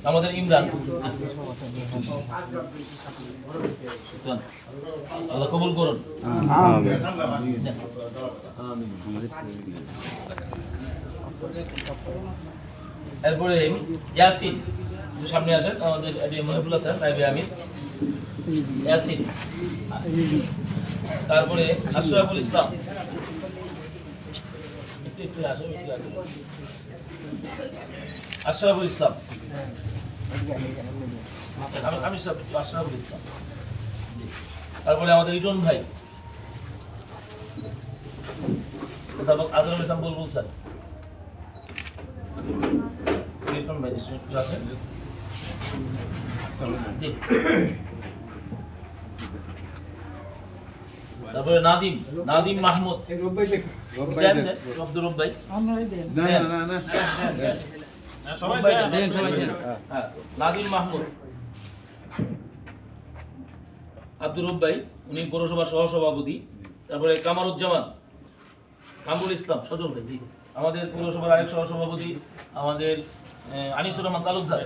আমাদের ইমরান আল্লাহ কবুল করুন। এরপরে ইয়াসিন সামনে আসেন, আমাদের মহিবুল্লাহ স্যার নাইবে আমিন ইয়াসিন। তারপরে আশরাফুল ইসলাম, আশরাফুল ইসলাম, আমি আশরাফুল ইসলাম। তারপরে আমাদের ইটন ভাই, আজরুল ইসলাম বুলবুল স্যার, ইটন ভাই আছেন। তারপরে নাদিম, নাদিম মাহমুদ, আব্দুর রব ভাই, নাদিম মাহমুদ, আব্দুর রব ভাই, উনি পৌরসভার সহসভাপতি। তারপরে কামারুজ্জামান, কামরুল ইসলাম সজল ভাই, আমাদের পৌরসভার আরেক সহসভাপতি, আমাদের আনিসুর রহমান তালুকদার।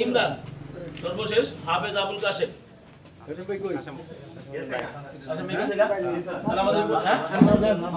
ইমরান, সর্বশেষ হাফেজ আবুল কাশেম। আমাদের